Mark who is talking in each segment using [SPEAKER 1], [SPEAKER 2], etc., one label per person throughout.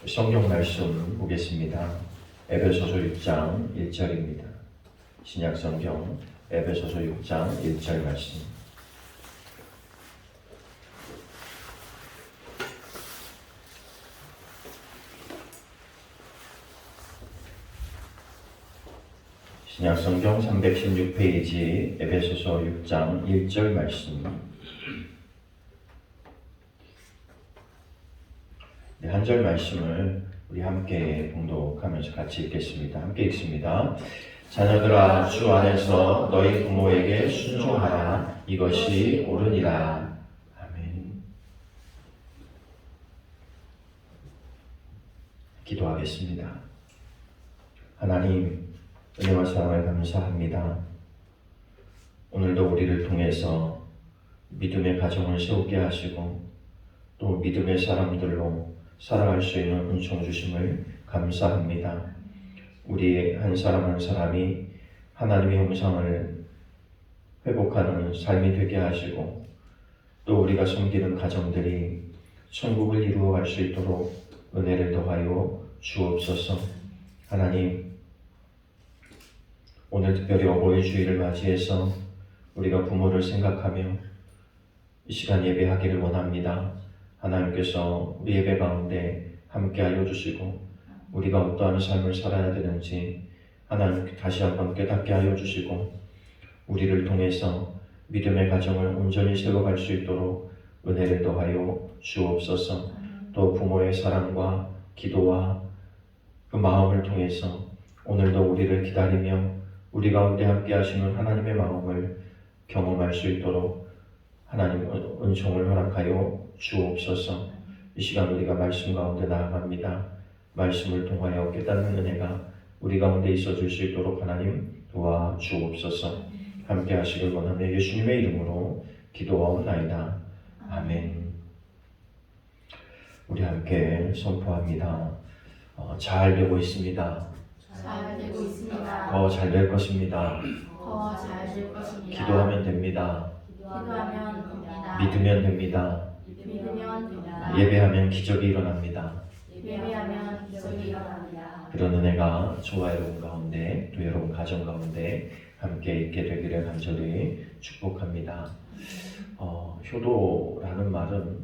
[SPEAKER 1] 성경 말씀 보겠습니다. 에베소서 6장 1절입니다. 신약 성경 에베소서 6장 1절 말씀. 신약 성경 316페이지 에베소서 6장 1절 말씀. 네, 한 절 말씀을 우리 함께 봉독하면서 같이 읽겠습니다. 함께 읽습니다. 자녀들아, 주 안에서 너희 부모에게 순종하라. 이것이 옳으니라. 아멘. 기도하겠습니다. 하나님, 은혜와 사랑을 감사합니다. 오늘도 우리를 통해서 믿음의 가정을 세우게 하시고 또 믿음의 사람들로 살아갈 수 있는 은총 주심을 감사합니다. 우리 한 사람 한 사람이 하나님의 형상을 회복하는 삶이 되게 하시고 또 우리가 섬기는 가정들이 천국을 이루어갈 수 있도록 은혜를 더하여 주옵소서. 하나님, 오늘 특별히 어버이 주일을 맞이해서 우리가 부모를 생각하며 이 시간 예배하기를 원합니다. 하나님께서 우리 예배 가운데 함께하여 주시고 우리가 어떠한 삶을 살아야 되는지 하나님 다시 한번 깨닫게 하여 주시고 우리를 통해서 믿음의 가정을 온전히 세워갈 수 있도록 은혜를 더하여 주옵소서. 또 부모의 사랑과 기도와 그 마음을 통해서 오늘도 우리를 기다리며 우리 가운데 함께 하시는 하나님의 마음을 경험할 수 있도록 하나님 은총을 허락하여 주옵소서. 이 시간 우리가 말씀 가운데 나아갑니다. 말씀을 통하여 깨닫는 은혜가 우리 가운데 있어질 수 있도록 하나님 도와주옵소서. 함께 하시길 원하며 예수님의 이름으로 기도하옵나이다. 아멘. 우리 함께 선포합니다. 잘 되고 있습니다.
[SPEAKER 2] 잘 되고 있습니다.
[SPEAKER 1] 더 잘 될 것입니다.
[SPEAKER 2] 더 잘 될 것입니다.
[SPEAKER 1] 기도하면 됩니다.
[SPEAKER 2] 기도하면 됩니다.
[SPEAKER 1] 믿으면 됩니다.
[SPEAKER 2] 믿으면 됩니다.
[SPEAKER 1] 예배하면 기적이 일어납니다.
[SPEAKER 2] 예배하면 기적이 일어납니다.
[SPEAKER 1] 그런 은혜가 저와 여러분 가운데 또 여러분 가정 가운데 함께 있게 되기를 간절히 축복합니다. 효도라는 말은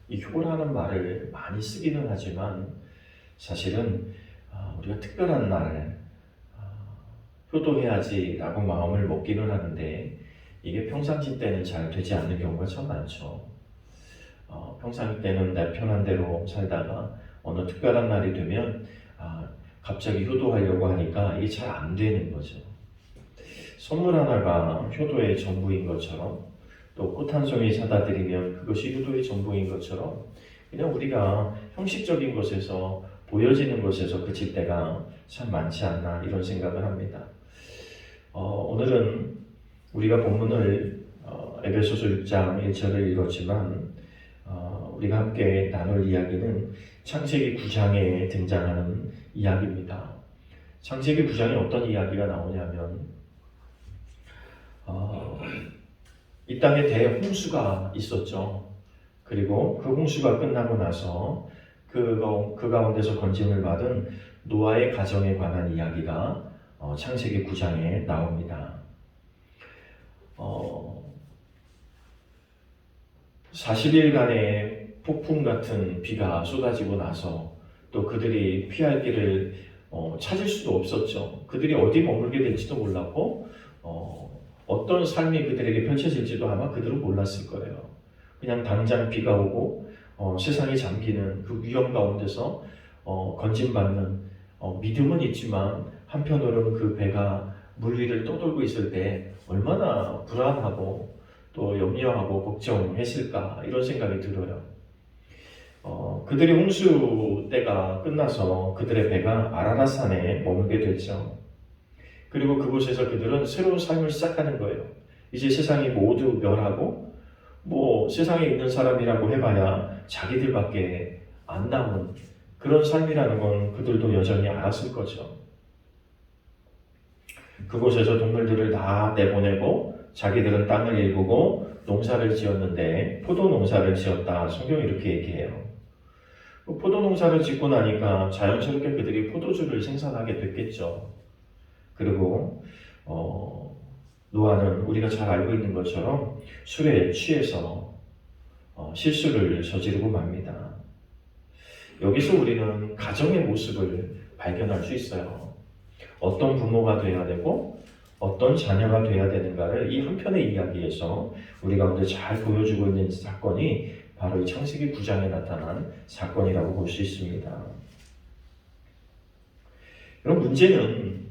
[SPEAKER 1] 이 효라는 말을 많이 쓰기는 하지만 사실은 우리가 특별한 날 효도해야지라고 마음을 먹기는 하는데 이게 평상시 때는 잘 되지 않는 경우가 참 많죠. 평상시 때는 내 편한 대로 살다가 어느 특별한 날이 되면 갑자기 효도하려고 하니까 이게 잘 안 되는 거죠. 선물 하나가 효도의 전부인 것처럼 또 꽃 한 송이 사다 드리면 그것이 효도의 전부인 것처럼 그냥 우리가 형식적인 것에서 보여지는 것에서 그칠 때가 참 많지 않나 이런 생각을 합니다. 오늘은 우리가 본문을 에베소서 6장 1절을 읽었지만 우리가 함께 나눌 이야기는 창세기 9장에 등장하는 이야기입니다. 창세기 9장에 어떤 이야기가 나오냐면 이 땅에 대홍수가 있었죠. 그리고 그 홍수가 끝나고 나서 그 가운데서 건짐을 받은 노아의 가정에 관한 이야기가 창세기 9장에 나옵니다. 40일간의 폭풍 같은 비가 쏟아지고 나서 또 그들이 피할 길을 찾을 수도 없었죠. 그들이 어디 머물게 될지도 몰랐고 어떤 삶이 그들에게 펼쳐질지도 아마 그들은 몰랐을 거예요. 그냥 당장 비가 오고 세상이 잠기는 그 위험 가운데서 건짐받는 믿음은 있지만 한편으로는 그 배가 물 위를 떠돌고 있을 때 얼마나 불안하고 또 염려하고 걱정했을까 이런 생각이 들어요. 그들의 홍수 때가 끝나서 그들의 배가 아라랏산에 머물게 됐죠. 그리고 그곳에서 그들은 새로운 삶을 시작하는 거예요. 이제 세상이 모두 멸하고 세상에 있는 사람이라고 해봐야 자기들밖에 안 남은 그런 삶이라는 건 그들도 여전히 알았을 거죠. 그곳에서 동물들을 다 내보내고 자기들은 땅을 일구고 농사를 지었는데 포도 농사를 지었다. 성경이 이렇게 얘기해요. 포도 농사를 짓고 나니까 자연스럽게 그들이 포도주를 생산하게 됐겠죠. 그리고 노아는 우리가 잘 알고 있는 것처럼 술에 취해서 실수를 저지르고 맙니다. 여기서 우리는 가정의 모습을 발견할 수 있어요. 어떤 부모가 돼야 되고 어떤 자녀가 돼야 되는가를 이 한 편의 이야기에서 우리 가운데 잘 보여주고 있는 사건이 바로 이 창세기 9장에 나타난 사건이라고 볼 수 있습니다. 그럼 문제는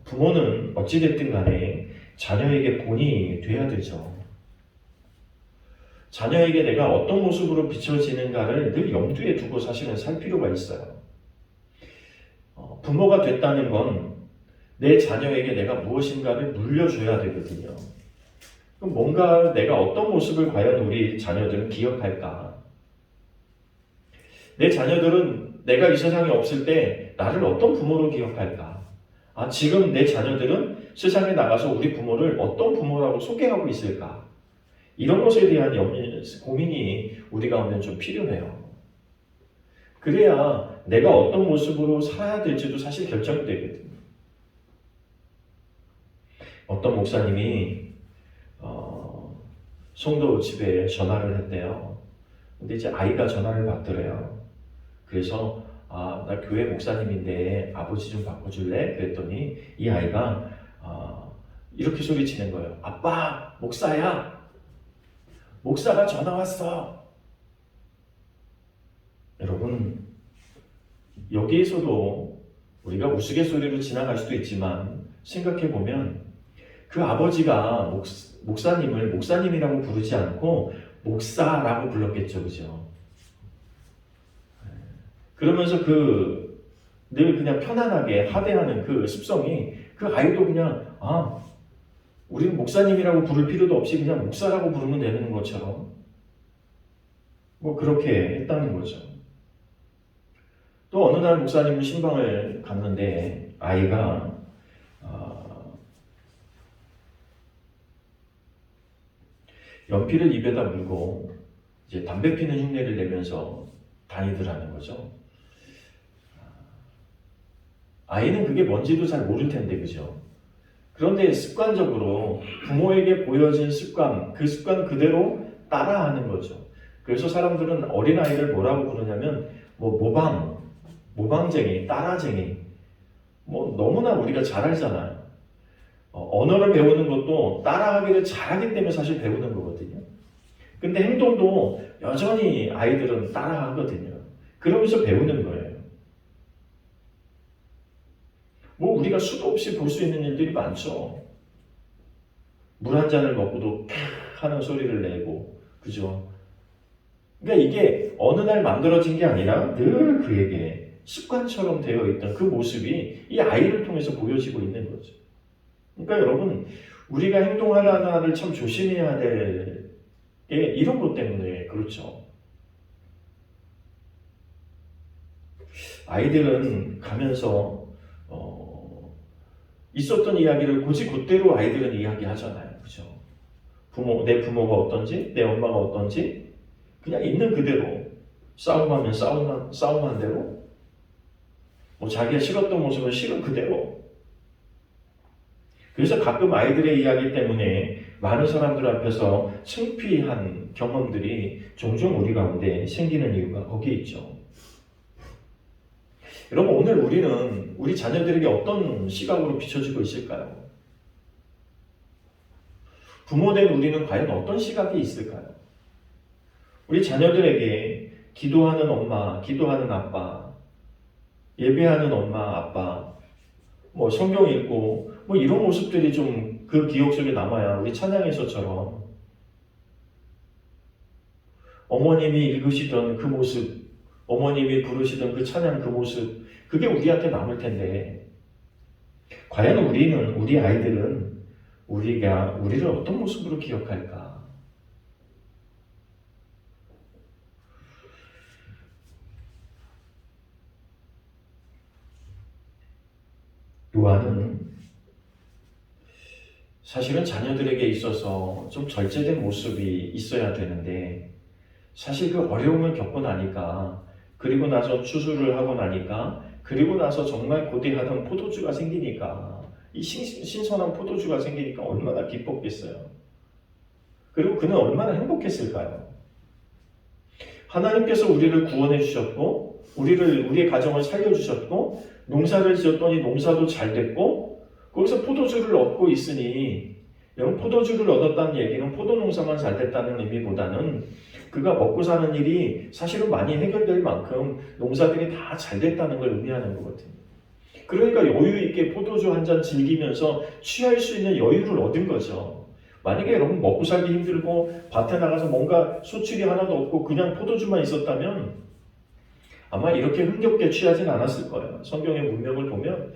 [SPEAKER 1] 부모는 어찌됐든 간에 자녀에게 본이 돼야 되죠. 자녀에게 내가 어떤 모습으로 비춰지는가를 늘 염두에 두고 사실은 살 필요가 있어요. 부모가 됐다는 건 내 자녀에게 내가 무엇인가를 물려줘야 되거든요. 그럼 뭔가 내가 어떤 모습을 과연 우리 자녀들은 기억할까? 내 자녀들은 내가 이 세상에 없을 때 나를 어떤 부모로 기억할까? 지금 내 자녀들은 세상에 나가서 우리 부모를 어떤 부모라고 소개하고 있을까? 이런 것에 대한 고민이 우리 가운데 좀 필요해요. 그래야 내가 어떤 모습으로 살아야 될지도 사실 결정이 되거든요. 어떤 목사님이 성도 집에 전화를 했대요. 근데 이제 아이가 전화를 받더래요. 그래서 나 교회 목사님인데 아버지 좀 바꿔줄래? 그랬더니 이 아이가 이렇게 소리치는 거예요. 아빠, 목사야. 목사가 전화 왔어. 여러분, 여기에서도 우리가 우스갯소리로 지나갈 수도 있지만 생각해보면 그 아버지가 목사님을 목사님이라고 부르지 않고 목사라고 불렀겠죠. 그죠? 그러면서 늘 그냥 편안하게 하대하는 그 습성이 그 아이도 그냥 우리는 목사님이라고 부를 필요도 없이 그냥 목사라고 부르면 되는 것처럼 그렇게 했다는 거죠. 또 어느 날 목사님은 신방을 갔는데 아이가 연필을 입에다 물고 이제 담배 피는 흉내를 내면서 다니더라는 거죠. 아이는 그게 뭔지도 잘 모를 텐데, 그죠? 그런데 습관적으로 부모에게 보여진 습관, 그 습관 그대로 따라하는 거죠. 그래서 사람들은 어린아이를 뭐라고 부르냐면, 모방쟁이, 따라쟁이. 너무나 우리가 잘 알잖아요. 언어를 배우는 것도 따라하기를 잘하기 때문에 사실 배우는 거거든요. 근데 행동도 여전히 아이들은 따라하거든요. 그러면서 배우는 거예요. 우리가 수도 없이 볼 수 있는 일들이 많죠. 물 한 잔을 먹고도 캬 하는 소리를 내고, 그죠? 그러니까 이게 어느 날 만들어진 게 아니라 늘 그에게 습관처럼 되어 있던 그 모습이 이 아이를 통해서 보여지고 있는 거죠. 그러니까 여러분, 우리가 행동하나를 참 조심해야 될 게 이런 것 때문에 그렇죠. 아이들은 가면서 있었던 이야기를 곧대로 아이들은 이야기하잖아요. 그죠? 내 부모가 어떤지, 내 엄마가 어떤지 그냥 있는 그대로 싸움하면 싸움한 대로 자기가 싫었던 모습은 싫은 그대로. 그래서 가끔 아이들의 이야기 때문에 많은 사람들 앞에서 창피한 경험들이 종종 우리 가운데 생기는 이유가 거기에 있죠. 여러분, 오늘 우리는 우리 자녀들에게 어떤 시각으로 비춰지고 있을까요? 부모된 우리는 과연 어떤 시각이 있을까요? 우리 자녀들에게 기도하는 엄마, 기도하는 아빠, 예배하는 엄마, 아빠, 성경 읽고 이런 모습들이 좀 그 기억 속에 남아야 우리 찬양에서처럼 어머님이 읽으시던 그 모습, 어머님이 부르시던 그 찬양 그 모습, 그게 우리한테 남을 텐데 과연 우리 아이들은 우리를 어떤 모습으로 기억할까? 노아는 사실은 자녀들에게 있어서 좀 절제된 모습이 있어야 되는데 사실 그 어려움을 겪고 나니까, 그리고 나서 추수를 하고 나니까, 그리고 나서 정말 고대하던 포도주가 생기니까, 이 신선한 포도주가 생기니까 얼마나 기뻤겠어요. 그리고 그는 얼마나 행복했을까요? 하나님께서 우리를 구원해 주셨고, 우리의 가정을 살려주셨고, 농사를 지었더니 농사도 잘 됐고, 거기서 포도주를 얻고 있으니, 여러분, 포도주를 얻었다는 얘기는 포도 농사만 잘 됐다는 의미보다는 그가 먹고 사는 일이 사실은 많이 해결될 만큼 농사들이 다 잘 됐다는 걸 의미하는 거거든요. 그러니까 여유 있게 포도주 한 잔 즐기면서 취할 수 있는 여유를 얻은 거죠. 만약에 여러분 먹고 살기 힘들고 밭에 나가서 뭔가 소출이 하나도 없고 그냥 포도주만 있었다면 아마 이렇게 흥겹게 취하진 않았을 거예요. 성경의 문명을 보면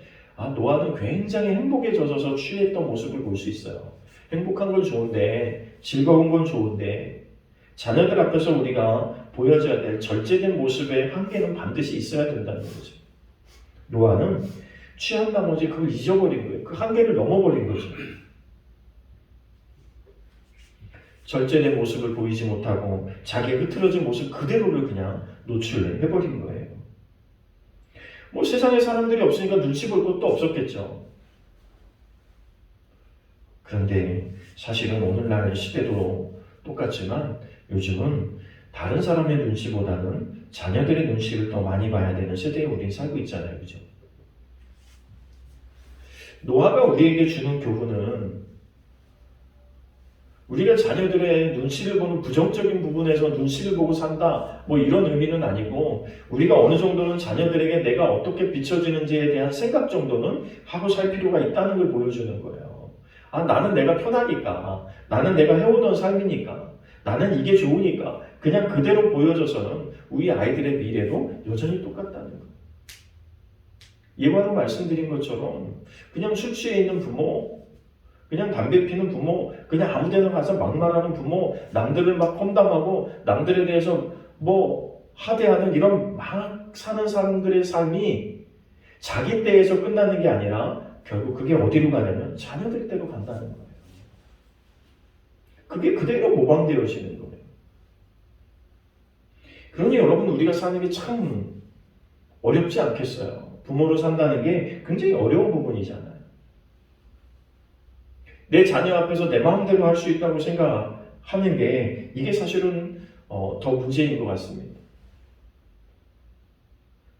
[SPEAKER 1] 노아는 굉장히 행복에 젖어서 취했던 모습을 볼 수 있어요. 행복한 건 좋은데, 즐거운 건 좋은데, 자녀들 앞에서 우리가 보여줘야 될 절제된 모습의 한계는 반드시 있어야 된다는 거죠. 노아는 취한 나머지 그걸 잊어버린 거예요. 그 한계를 넘어버린 거죠. 절제된 모습을 보이지 못하고 자기의 흐트러진 모습 그대로를 그냥 노출해버린 거예요. 뭐 세상에 사람들이 없으니까 눈치 볼 것도 없었겠죠. 그런데 사실은 오늘날 시대도 똑같지만 요즘은 다른 사람의 눈치보다는 자녀들의 눈치를 더 많이 봐야 되는 세대에 우리는 살고 있잖아요. 그죠? 노아가 우리에게 주는 교훈은 우리가 자녀들의 눈치를 보는 부정적인 부분에서 눈치를 보고 산다 뭐 이런 의미는 아니고 우리가 어느 정도는 자녀들에게 내가 어떻게 비춰지는지에 대한 생각 정도는 하고 살 필요가 있다는 걸 보여주는 거예요. 나는 내가 편하니까, 나는 내가 해오던 삶이니까, 나는 이게 좋으니까 그냥 그대로 보여줘서는 우리 아이들의 미래도 여전히 똑같다는 거예요. 예화로 말씀드린 것처럼 그냥 술 취해 있는 부모, 그냥 담배 피는 부모, 그냥 아무 데나 가서 막말하는 부모, 남들을 막 험담하고 남들에 대해서 뭐 하대하는 이런 막 사는 사람들의 삶이 자기 때에서 끝나는 게 아니라 결국 그게 어디로 가냐면 자녀들 때로 간다는 거예요. 그게 그대로 모방되어지는 거예요. 그러니 여러분 우리가 사는 게 참 어렵지 않겠어요. 부모로 산다는 게 굉장히 어려운 부분이잖아요. 내 자녀 앞에서 내 마음대로 할 수 있다고 생각하는 게 이게 사실은 더 문제인 것 같습니다.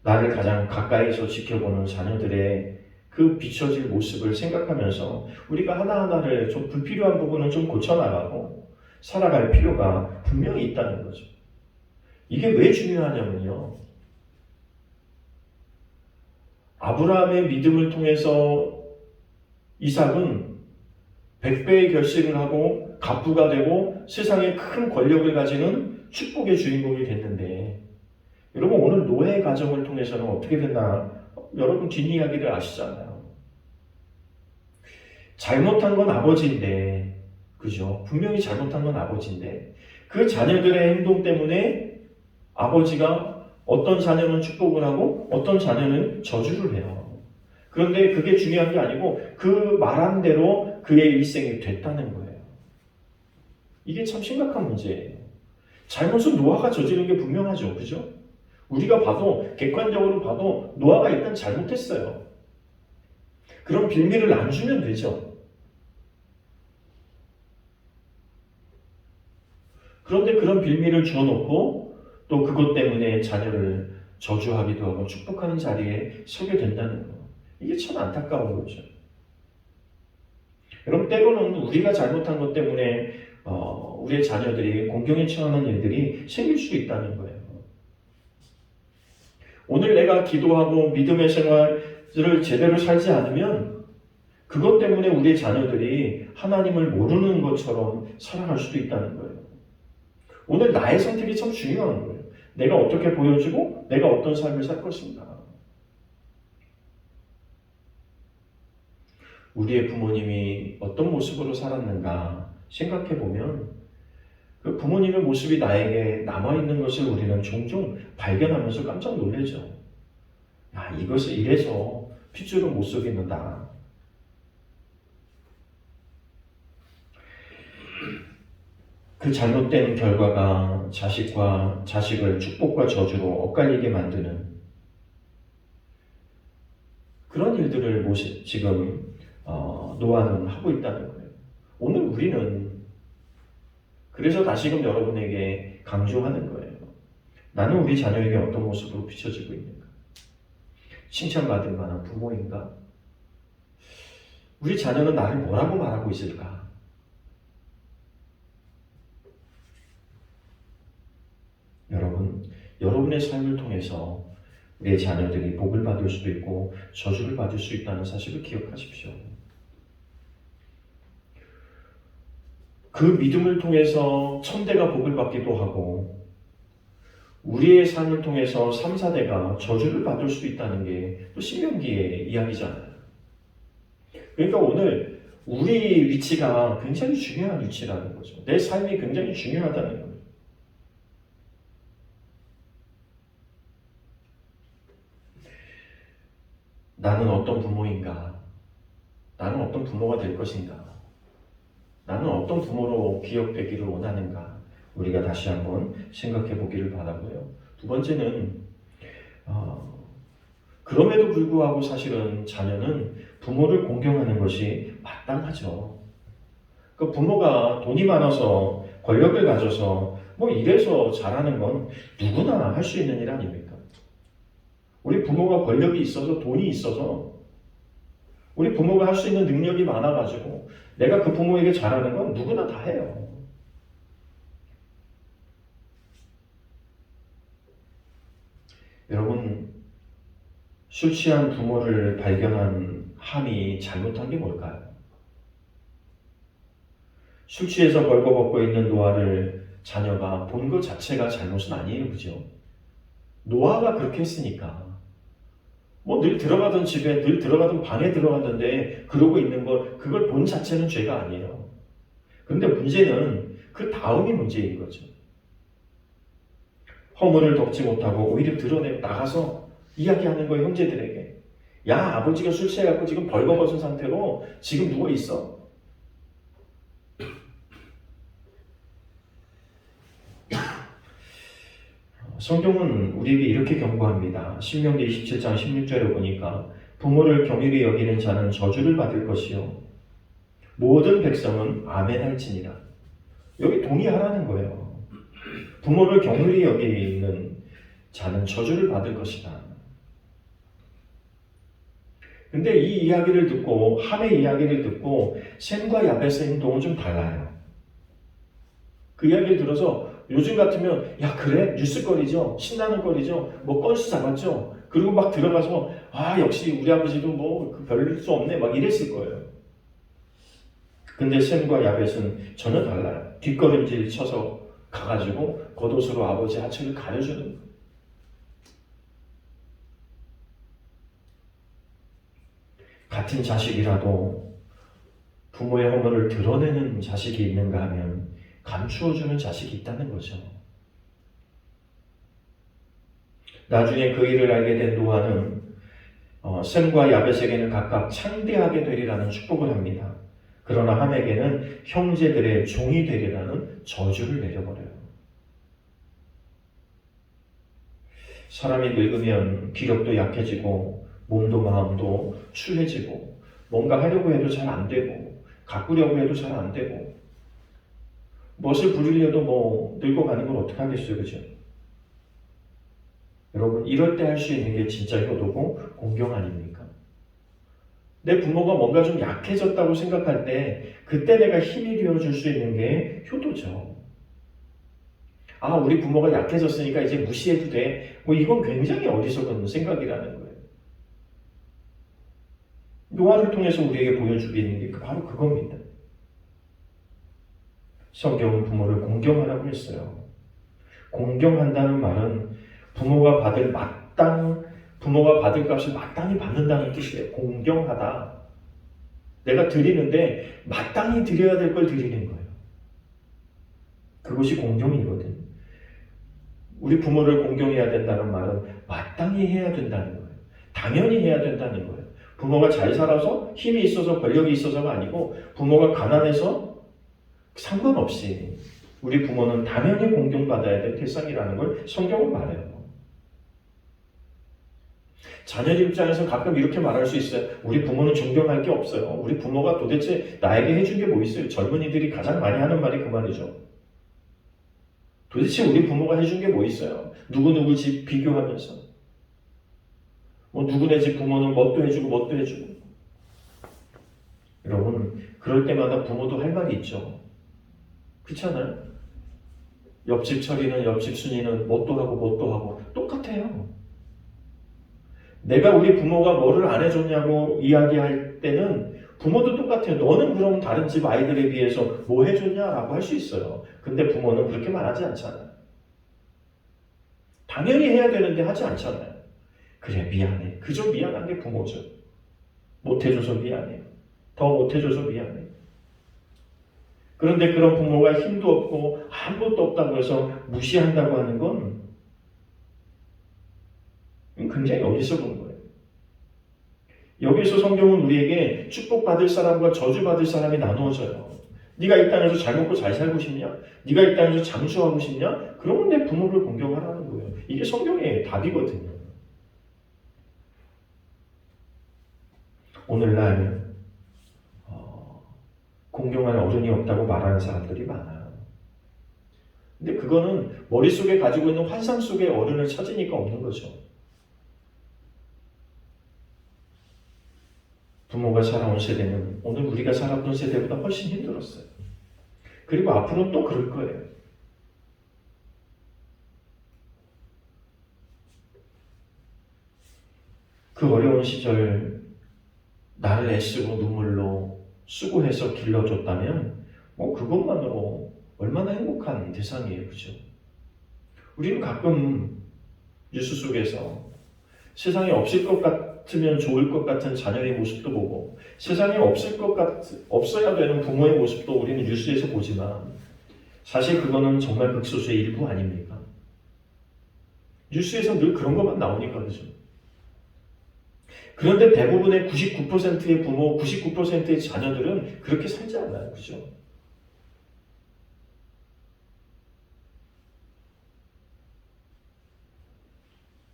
[SPEAKER 1] 나를 가장 가까이서 지켜보는 자녀들의 그 비춰질 모습을 생각하면서 우리가 하나하나를 좀 불필요한 부분은 좀 고쳐나가고 살아갈 필요가 분명히 있다는 거죠. 이게 왜 중요하냐면요. 아브라함의 믿음을 통해서 이삭은 100배의 결실을 하고 갑부가 되고 세상에 큰 권력을 가지는 축복의 주인공이 됐는데 여러분 오늘 노아의 가정을 통해서는 어떻게 됐나 여러분 뒷이야기를 아시잖아요. 잘못한 건 아버지인데 그죠? 분명히 잘못한 건 아버지인데 그 자녀들의 행동 때문에 아버지가 어떤 자녀는 축복을 하고 어떤 자녀는 저주를 해요. 그런데 그게 중요한 게 아니고 그 말한 대로 그의 일생이 됐다는 거예요. 이게 참 심각한 문제예요. 잘못은 노아가 저지른 게 분명하죠. 그죠? 우리가 봐도 객관적으로 봐도 노아가 일단 잘못했어요. 그런 빌미를 안 주면 되죠. 그런데 그런 빌미를 주어놓고 또 그것 때문에 자녀를 저주하기도 하고 축복하는 자리에 서게 된다는 거. 이게 참 안타까운 거죠. 여러분 때로는 우리가 잘못한 것 때문에 우리의 자녀들이 공경에 처하는 일들이 생길 수 있다는 거예요. 오늘 내가 기도하고 믿음의 생활을 제대로 살지 않으면 그것 때문에 우리의 자녀들이 하나님을 모르는 것처럼 살아갈 수도 있다는 거예요. 오늘 나의 선택이 참 중요한 거예요. 내가 어떻게 보여주고 내가 어떤 삶을 살 것인가. 우리의 부모님이 어떤 모습으로 살았는가 생각해보면 그 부모님의 모습이 나에게 남아있는 것을 우리는 종종 발견하면서 깜짝 놀라죠. 이것을 이래서 핏줄을 못 속였는다. 그 잘못된 결과가 자식을 축복과 저주로 엇갈리게 만드는 그런 일들을 지금 노아는 하고 있다는 거예요. 오늘 우리는 그래서 다시금 여러분에게 강조하는 거예요. 나는 우리 자녀에게 어떤 모습으로 비춰지고 있는가? 칭찬받을 만한 부모인가? 우리 자녀는 나를 뭐라고 말하고 있을까? 여러분의 삶을 통해서 우리의 자녀들이 복을 받을 수도 있고 저주를 받을 수 있다는 사실을 기억하십시오. 그 믿음을 통해서 천대가 복을 받기도 하고 우리의 삶을 통해서 3, 4대가 저주를 받을 수 있다는 게 또 신명기의 이야기잖아요. 그러니까 오늘 우리 위치가 굉장히 중요한 위치라는 거죠. 내 삶이 굉장히 중요하다는 거예요. 나는 어떤 부모인가? 나는 어떤 부모가 될 것인가? 나는 어떤 부모로 기억되기를 원하는가? 우리가 다시 한번 생각해 보기를 바라고요. 두 번째는 그럼에도 불구하고 사실은 자녀는 부모를 공경하는 것이 마땅하죠. 그 부모가 돈이 많아서 권력을 가져서 뭐 이래서 잘하는 건 누구나 할 수 있는 일 아닙니까? 우리 부모가 권력이 있어서 돈이 있어서 우리 부모가 할 수 있는 능력이 많아가지고 내가 그 부모에게 잘하는 건 누구나 다 해요. 여러분, 술 취한 부모를 발견한 함이 잘못한 게 뭘까요? 술 취해서 벌거벗고 있는 노아를 자녀가 본 것 자체가 잘못은 아니에요. 그죠? 노아가 그렇게 했으니까 뭐 늘 들어가던 집에 늘 들어가던 방에 들어갔는데 그러고 있는 그걸 본 자체는 죄가 아니에요. 그런데 문제는 그 다음이 문제인 거죠. 허물을 덮지 못하고 오히려 드러내고 나가서 이야기하는 거예요. 형제들에게. 야, 아버지가 술 취해갖고 지금 벌거벗은 상태로 지금 누워있어. 성경은 우리에게 이렇게 경고합니다. 신명기 27장 16절에 보니까 부모를 경휼히 여기는 자는 저주를 받을 것이요 모든 백성은 아멘 할지니라. 여기 동의하라는 거예요. 부모를 경휼히 여기는 자는 저주를 받을 것이다. 근데 이 이야기를 듣고 함의 이야기를 듣고 셈과 야벳의 행동은 좀 달라요. 그 이야기를 들어서 요즘 같으면 야 그래? 뉴스거리죠? 신나는 거리죠? 뭐 건수 잡았죠? 그리고 막 들어가서 아 역시 우리 아버지도 뭐 별일 수 없네 막 이랬을 거예요. 근데 셈과 야벳은 전혀 달라요. 뒷걸음질 쳐서 가가지고 겉옷으로 아버지 하체를 가려주는 거예요. 같은 자식이라도 부모의 허물을 드러내는 자식이 있는가 하면 감추어주는 자식이 있다는 거죠. 나중에 그 일을 알게 된 노아는 셈과 야벳에게는 각각 창대하게 되리라는 축복을 합니다. 그러나 함에게는 형제들의 종이 되리라는 저주를 내려버려요. 사람이 늙으면 기력도 약해지고 몸도 마음도 추해지고 뭔가 하려고 해도 잘 안 되고 가꾸려고 해도 잘 안 되고 무엇을 부리려도 뭐 늙어가는 걸 어떻게 하겠어요, 그죠? 여러분 이럴 때 할 수 있는 게 진짜 효도고 공경 아닙니까? 내 부모가 뭔가 좀 약해졌다고 생각할 때 그때 내가 힘이 되어줄 수 있는 게 효도죠. 아 우리 부모가 약해졌으니까 이제 무시해도 돼. 뭐 이건 굉장히 어리석은 생각이라는 거예요. 노아를 통해서 우리에게 보여주고 있는 게 바로 그겁니다. 성경은 부모를 공경하라고 했어요. 공경한다는 말은 부모가 받을 값을 마땅히 받는다는 뜻이에요. 공경하다. 내가 드리는데 마땅히 드려야 될 걸 드리는 거예요. 그것이 공경이거든. 우리 부모를 공경해야 된다는 말은 마땅히 해야 된다는 거예요. 당연히 해야 된다는 거예요. 부모가 잘 살아서 힘이 있어서 권력이 있어서가 아니고 부모가 가난해서 상관없이 우리 부모는 당연히 공경받아야 될 대상이라는 걸 성경은 말해요. 자녀들 입장에서 가끔 이렇게 말할 수 있어요. 우리 부모는 존경할 게 없어요. 우리 부모가 도대체 나에게 해준 게 뭐 있어요? 젊은이들이 가장 많이 하는 말이 그 말이죠. 도대체 우리 부모가 해준 게 뭐 있어요? 누구누구 집 비교하면서. 뭐 누구네 집 부모는 뭣도 해주고 뭣도 해주고. 여러분, 그럴 때마다 부모도 할 말이 있죠. 그렇잖아요? 옆집 철이는 옆집 순이는 뭣도 하고 뭣도 하고 똑같아요. 내가 우리 부모가 뭐를 안 해줬냐고 이야기할 때는 부모도 똑같아요. 너는 그럼 다른 집 아이들에 비해서 뭐 해줬냐라고 할 수 있어요. 근데 부모는 그렇게 말하지 않잖아요. 당연히 해야 되는데 하지 않잖아요. 그래, 미안해. 그저 미안한 게 부모죠. 못해줘서 미안해. 더 못해줘서 미안해. 그런데 그런 부모가 힘도 없고 아무것도 없다고 해서 무시한다고 하는 건 굉장히 어디서 본 거예요. 여기서 성경은 우리에게 축복받을 사람과 저주받을 사람이 나누어져요. 네가 이 땅에서 잘 먹고 잘 살고 싶냐? 네가 이 땅에서 장수하고 싶냐? 그러면 내 부모를 공경하라는 거예요. 이게 성경의 답이거든요. 오늘날 공경할 어른이 없다고 말하는 사람들이 많아요. 근데 그거는 머릿속에 가지고 있는 환상 속의 어른을 찾으니까 없는 거죠. 부모가 살아온 세대는 오늘 우리가 살았던 세대보다 훨씬 힘들었어요. 그리고 앞으로는 또 그럴 거예요. 그 어려운 시절 나를 애쓰고 눈물로 수고해서 길러줬다면 그것만으로 얼마나 행복한 대상이에요. 그죠? 우리는 가끔 뉴스 속에서 세상에 없을 것 같으면 좋을 것 같은 자녀의 모습도 보고 세상에 없어야 되는 부모의 모습도 우리는 뉴스에서 보지만 사실 그거는 정말 극소수의 일부 아닙니까? 뉴스에서 늘 그런 것만 나오니까 그죠? 그런데 대부분의 99%의 부모, 99%의 자녀들은 그렇게 살지 않아요. 그죠?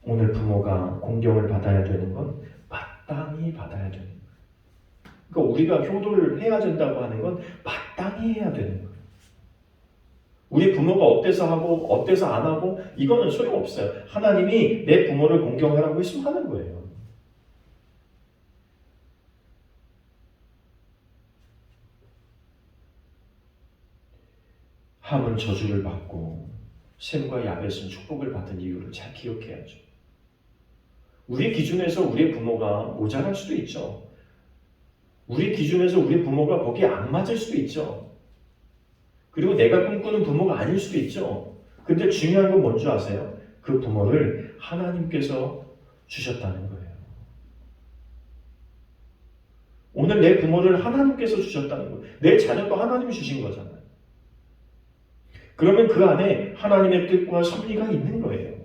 [SPEAKER 1] 오늘 부모가 공경을 받아야 되는 건 마땅히 받아야 되는 거예요. 그러니까 우리가 효도를 해야 된다고 하는 건 마땅히 해야 되는 거예요. 우리 부모가 어때서 하고 어때서 안 하고 이거는 소용없어요. 하나님이 내 부모를 공경하라고 했으면 하는 거예요. 함은 저주를 받고 셈과 야벳은 축복을 받은 이유를 잘 기억해야죠. 우리 기준에서 우리의 부모가 모자랄 수도 있죠. 우리 기준에서 우리 부모가 거기에 안 맞을 수도 있죠. 그리고 내가 꿈꾸는 부모가 아닐 수도 있죠. 근데 중요한 건 뭔지 아세요? 그 부모를 하나님께서 주셨다는 거예요. 오늘 내 부모를 하나님께서 주셨다는 거예요. 내 자녀도 하나님이 주신 거잖아요. 그러면 그 안에 하나님의 뜻과 섭리가 있는 거예요.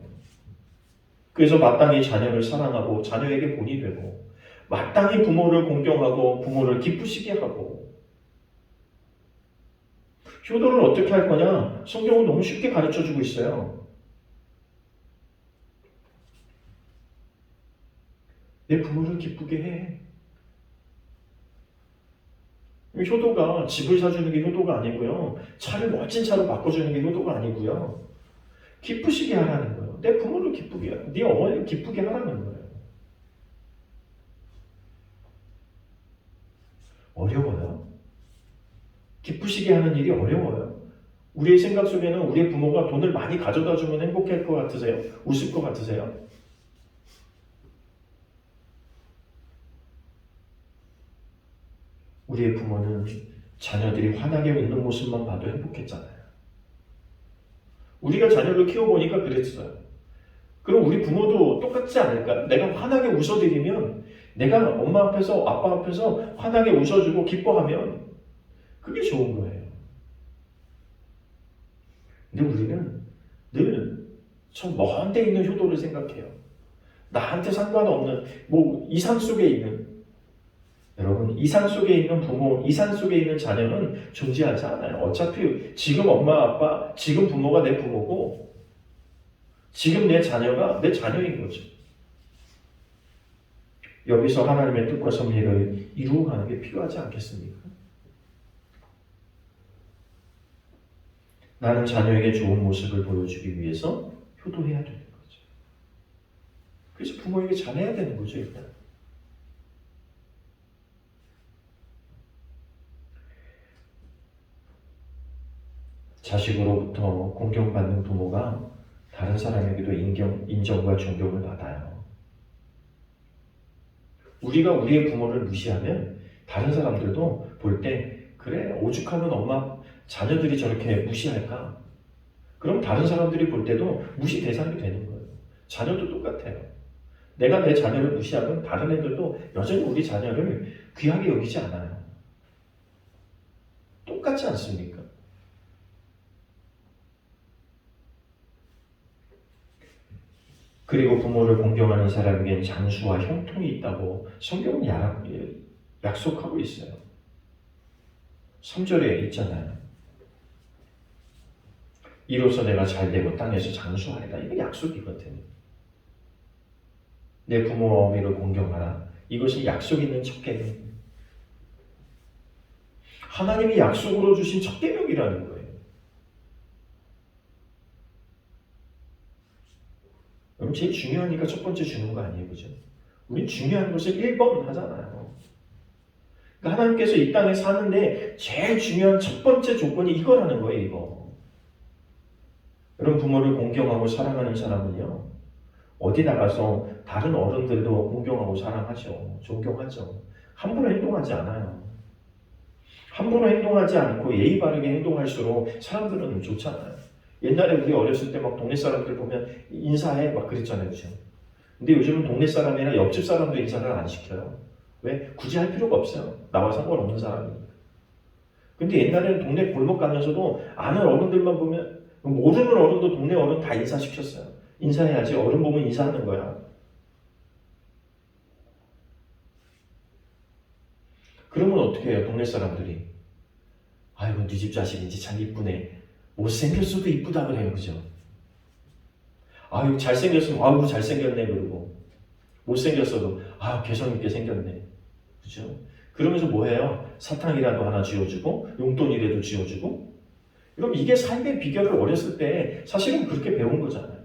[SPEAKER 1] 그래서 마땅히 자녀를 사랑하고 자녀에게 본이 되고 마땅히 부모를 공경하고 부모를 기쁘시게 하고 효도를 어떻게 할 거냐? 성경은 너무 쉽게 가르쳐주고 있어요. 내 부모를 기쁘게 해. 효도가 집을 사주는 게 효도가 아니고요. 차를 멋진 차로 바꿔주는 게 효도가 아니고요. 기쁘시게 하라는 거예요. 내 부모를 기쁘게 하라. 네 어머니를 기쁘게 하라는 거예요. 어려워요. 기쁘시게 하는 일이 어려워요. 우리의 생각 속에는 우리의 부모가 돈을 많이 가져다 주면 행복할 것 같으세요? 웃을 것 같으세요? 우리의 부모는 자녀들이 환하게 웃는 모습만 봐도 행복했잖아요. 우리가 자녀를 키워보니까 그랬어요. 그럼 우리 부모도 똑같지 않을까? 내가 환하게 웃어드리면 내가 엄마 앞에서 아빠 앞에서 환하게 웃어주고 기뻐하면 그게 좋은 거예요. 근데 우리는 늘 저 먼 데 있는 효도를 생각해요. 나한테 상관없는 이 산 속에 있는 여러분, 이산 속에 있는 부모, 이산 속에 있는 자녀는 존재하지 않아요. 어차피 지금 엄마, 아빠, 지금 부모가 내 부모고 지금 내 자녀가 내 자녀인 거죠. 여기서 하나님의 뜻과 섭리를 이루어가는 게 필요하지 않겠습니까? 나는 자녀에게 좋은 모습을 보여주기 위해서 효도해야 되는 거죠. 그래서 부모에게 잘해야 되는 거죠, 일단. 자식으로부터 공경받는 부모가 다른 사람에게도 인정과 존경을 받아요. 우리가 우리의 부모를 무시하면 다른 사람들도 볼 때 그래 오죽하면 엄마 자녀들이 저렇게 무시할까? 그럼 다른 사람들이 볼 때도 무시 대상이 되는 거예요. 자녀도 똑같아요. 내가 내 자녀를 무시하면 다른 애들도 여전히 우리 자녀를 귀하게 여기지 않아요. 똑같지 않습니까? 그리고 부모를 공경하는 사람에겐 장수와 형통이 있다고 성경은 약속하고 있어요. 3절에 있잖아요. 이로써 내가 잘되고 땅에서 장수하리라. 이거 약속이거든요. 내 부모와 어미를 공경하라. 이것이 약속 있는 첫 계명이에요. 하나님이 약속으로 주신 첫 계명이라는 거예요. 그럼 제일 중요하니까 첫 번째 주는 거 아니에요, 그죠? 우리 중요한 것을 1번 하잖아요. 그러니까 하나님께서 이 땅에 사는데 제일 중요한 첫 번째 조건이 이거라는 거예요, 이거. 여러분, 부모를 공경하고 사랑하는 사람은요, 어디 나가서 다른 어른들도 공경하고 사랑하죠. 존경하죠. 함부로 행동하지 않아요. 함부로 행동하지 않고 예의 바르게 행동할수록 사람들은 좋잖아요. 옛날에 우리 어렸을 때 막 동네 사람들 보면 인사해 막 그랬잖아요, 그죠? 근데 요즘은 동네 사람이 아니라 옆집 사람도 인사를 안 시켜요. 왜? 굳이 할 필요가 없어요. 나와 상관없는 사람이니까. 근데 옛날에는 동네 골목 가면서도 아는 어른들만 보면 모르는 어른도 동네 어른 다 인사시켰어요. 인사해야지. 어른 보면 인사하는 거야. 그러면 어떻게 해요? 동네 사람들이. 아이고, 네 집 자식인지 참 이쁘네. 못생겼어도 이쁘다 그래요, 그죠? 아유, 잘생겼으면 아유 잘생겼네 그러고, 못생겼어도 아 개성있게 생겼네, 그죠? 그러면서 뭐해요? 사탕이라도 하나 쥐어주고 용돈이라도 쥐어주고. 그럼 이게 삶의 비결을 어렸을 때 사실은 그렇게 배운 거잖아요.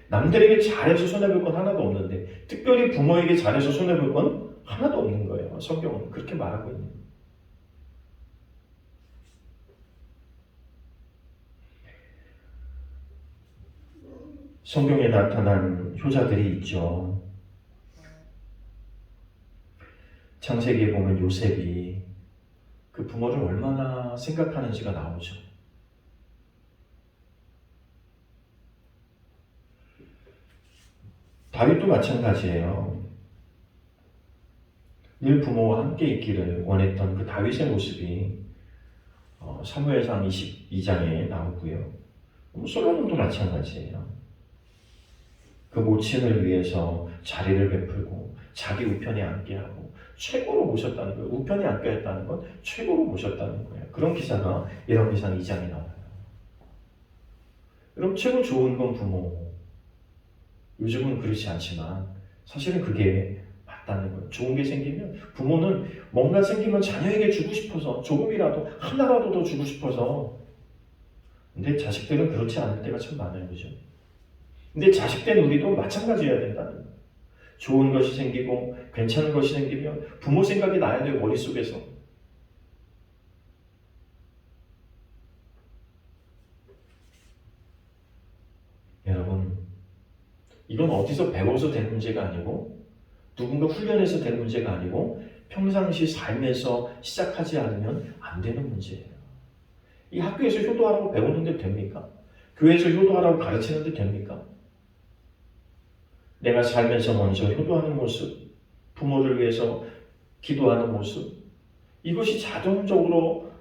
[SPEAKER 1] 남들에게 잘해서 손해볼 건 하나도 없는데 특별히 부모에게 잘해서 손해볼 건 하나도 없는 거예요. 성경은 그렇게 말하고 있는 거예요. 성경에 나타난 효자들이 있죠. 창세기에 보면 요셉이 그 부모를 얼마나 생각하는지가 나오죠. 다윗도 마찬가지예요. 늘 부모와 함께 있기를 원했던 그 다윗의 모습이 사무엘상 22장에 나오고요. 솔로몬도 마찬가지예요. 그 모친을 위해서 자리를 베풀고 자기 우편에 앉게 하고 최고로 모셨다는 거예요. 우편에 앉게 했다는 건 최고로 모셨다는 거예요. 그런 기사가 열왕기상 2장에 나와요. 여러분, 최고 좋은 건 부모. 요즘은 그렇지 않지만 사실은 그게 맞다는 거예요. 좋은 게 생기면 부모는 뭔가 생기면 자녀에게 주고 싶어서 조금이라도 하나라도 더 주고 싶어서. 근데 자식들은 그렇지 않을 때가 참 많아요, 그죠? 근데 자식된 우리도 마찬가지여야 된다는 거예요. 좋은 것이 생기고 괜찮은 것이 생기면 부모 생각이 나야 돼요, 머릿속에서. 여러분, 이건 어디서 배워서 되는 문제가 아니고 누군가 훈련해서 되는 문제가 아니고 평상시 삶에서 시작하지 않으면 안 되는 문제예요. 이 학교에서 효도하라고 배우는데 됩니까? 교회에서 효도하라고 가르치는데 됩니까? 내가 살면서 먼저 효도하는 모습, 부모를 위해서 기도하는 모습, 이것이 자동적으로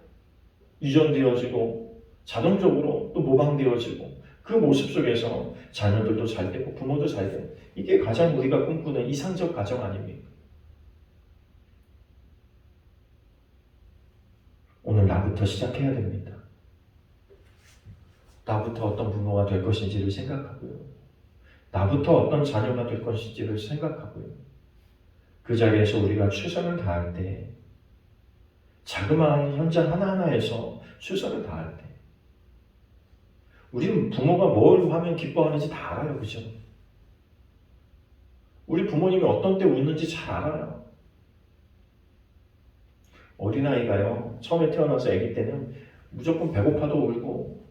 [SPEAKER 1] 유전되어지고 자동적으로 또 모방되어지고 그 모습 속에서 자녀들도 잘 되고 부모도 잘 되고, 이게 가장 우리가 꿈꾸는 이상적 가정 아닙니까? 오늘 나부터 시작해야 됩니다. 나부터 어떤 부모가 될 것인지를 생각하고요. 나부터 어떤 자녀가 될 것인지를 생각하고요. 그 자리에서 우리가 최선을 다할 때, 자그마한 현장 하나하나에서 최선을 다할 때, 우리는 부모가 뭘 하면 기뻐하는지 다 알아요. 그죠? 우리 부모님이 어떤 때 웃는지 잘 알아요. 어린아이가요, 처음에 태어나서 아기 때는 무조건 배고파도 울고,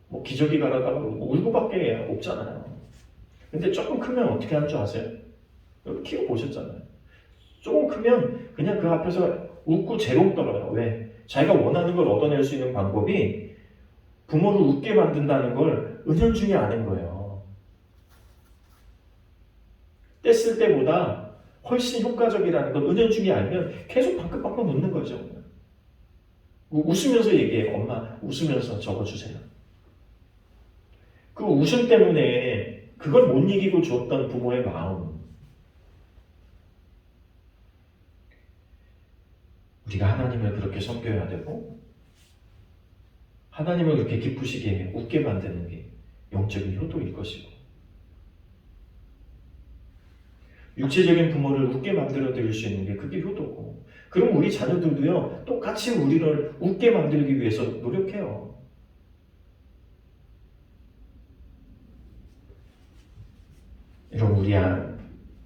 [SPEAKER 1] 뭐 기저귀 갈아다가 울고밖에 없잖아요. 근데 조금 크면 어떻게 하는 줄 아세요? 여러분 키워보셨잖아요. 조금 크면 그냥 그 앞에서 웃고 재롱 떨어요. 왜? 자기가 원하는 걸 얻어낼 수 있는 방법이 부모를 웃게 만든다는 걸 은연중에 아는 거예요. 뗐을 때보다 훨씬 효과적이라는 걸 은연중에 알면 계속 방긋방긋 웃는 거죠. 웃으면서 얘기해요. 엄마 웃으면서 적어주세요. 그 웃음 때문에 그걸 못 이기고 줬던 부모의 마음, 우리가 하나님을 그렇게 섬겨야 되고 하나님을 그렇게 기쁘시게 웃게 만드는 게 영적인 효도일 것이고, 육체적인 부모를 웃게 만들어 드릴 수 있는 게 그게 효도고, 그럼 우리 자녀들도요 똑같이 우리를 웃게 만들기 위해서 노력해요. 여러분,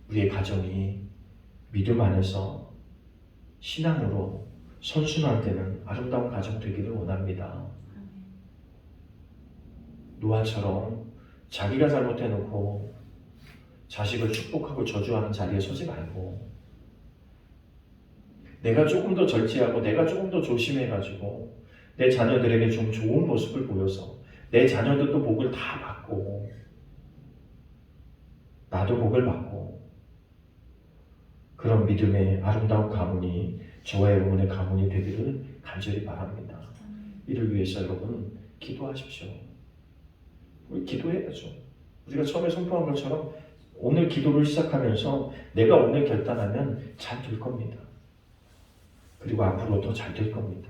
[SPEAKER 1] 우리의 가정이 믿음 안에서 신앙으로 선순환 되는 아름다운 가정 되기를 원합니다. 노아처럼 자기가 잘못해놓고 자식을 축복하고 저주하는 자리에 서지 말고, 내가 조금 더 절제하고 내가 조금 더 조심해가지고 내 자녀들에게 좀 좋은 모습을 보여서 내 자녀들도 복을 다 받고 나도 복을 받고, 그런 믿음의 아름다운 가문이 저와 여러분의 가문이 되기를 간절히 바랍니다. 이를 위해서 여러분 기도하십시오. 우리 기도해야죠. 우리가 처음에 선포한 것처럼 오늘 기도를 시작하면서 내가 오늘 결단하면 잘 될 겁니다. 그리고 앞으로 더 잘 될 겁니다.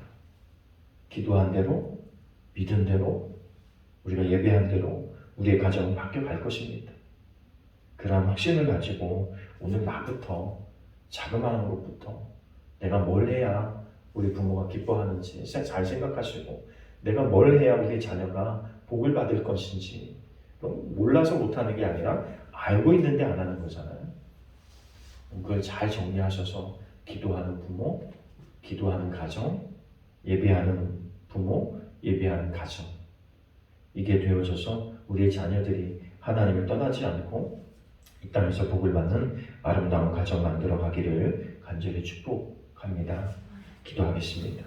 [SPEAKER 1] 기도한 대로, 믿은 대로, 우리가 예배한 대로 우리의 가정은 바뀌어갈 것입니다. 그런 확신을 가지고 오늘 나부터, 자그마함으로부터 내가 뭘 해야 우리 부모가 기뻐하는지 잘 생각하시고, 내가 뭘 해야 우리 자녀가 복을 받을 것인지, 몰라서 못하는 게 아니라 알고 있는데 안 하는 거잖아요. 그걸 잘 정리하셔서 기도하는 부모, 기도하는 가정, 예배하는 부모, 예배하는 가정, 이게 되어져서 우리의 자녀들이 하나님을 떠나지 않고 이 땅에서 복을 받는 아름다운 가정 만들어 가기를 간절히 축복합니다. 기도하겠습니다.